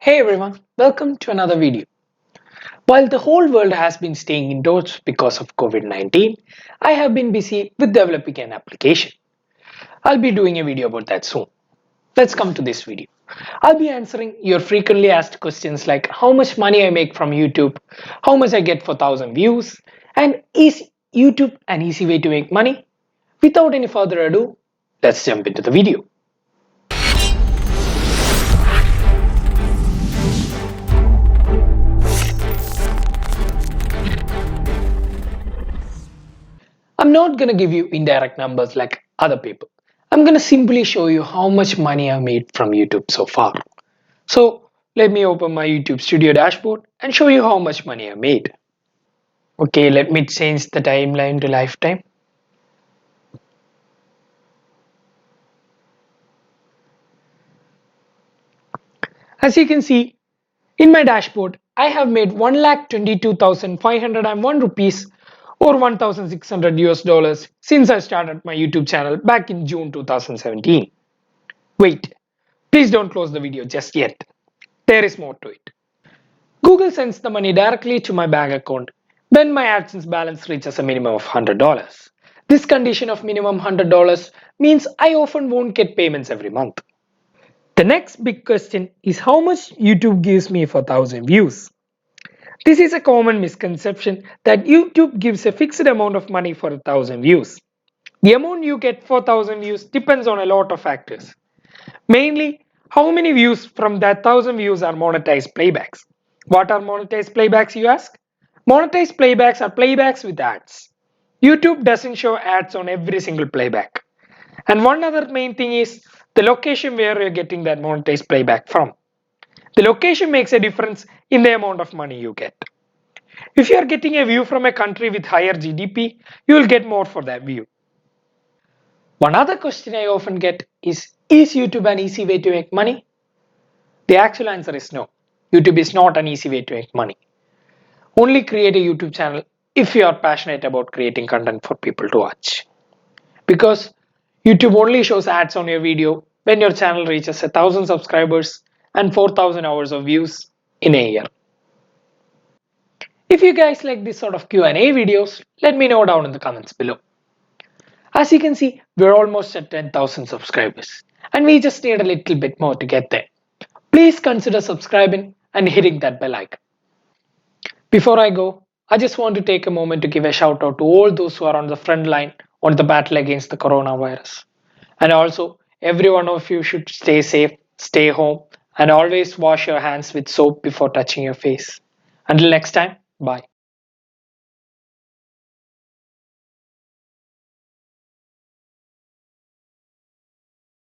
Hey everyone, welcome to another video. While the whole world has been staying indoors because of COVID-19, I have been busy with developing an application. I'll be doing a video about that soon. Let's come to this video. I'll be answering your frequently asked questions like how much money I make from YouTube, how much I get for 1000 views, and is YouTube an easy way to make money? Without any further ado, let's jump into the video. I'm not gonna give you indirect numbers like other people. I'm gonna simply show you how much money I've made from YouTube so far. So let me open my YouTube Studio dashboard and show you how much money I made. Okay, let me change the timeline to lifetime. As you can see, in my dashboard, I have made 1,22,501 rupees or 1,600 US dollars since I started my YouTube channel back in June 2017. Wait, please don't close the video just yet. There is more to it. Google sends the money directly to my bank account when my AdSense balance reaches a minimum of $100. This condition of minimum $100 means I often won't get payments every month. The next big question is how much YouTube gives me for 1000 views. This is a common misconception that YouTube gives a fixed amount of money for 1000 views. The amount you get for 1000 views depends on a lot of factors. Mainly, how many views from that 1000 views are monetized playbacks. What are monetized playbacks, you ask? Monetized playbacks are playbacks with ads. YouTube doesn't show ads on every single playback. And one other main thing is the location where you're getting that monetized playback from. The location makes a difference in the amount of money you get. If you are getting a view from a country with higher GDP, you will get more for that view. One other question I often get is YouTube an easy way to make money? The actual answer is no. YouTube is not an easy way to make money. Only create a YouTube channel if you are passionate about creating content for people to watch. Because YouTube only shows ads on your video when your channel reaches 1000 subscribers and 4000 hours of views in a year. If you guys like this sort of Q&A videos, let me know down in the comments below. As you can see, we're almost at 10,000 subscribers and we just need a little bit more to get there. Please consider subscribing and hitting that bell icon. Before I go, I just want to take a moment to give a shout out to all those who are on the front line on the battle against the coronavirus. And also, every one of you should stay safe, stay home, and always wash your hands with soap before touching your face. Until next time, bye.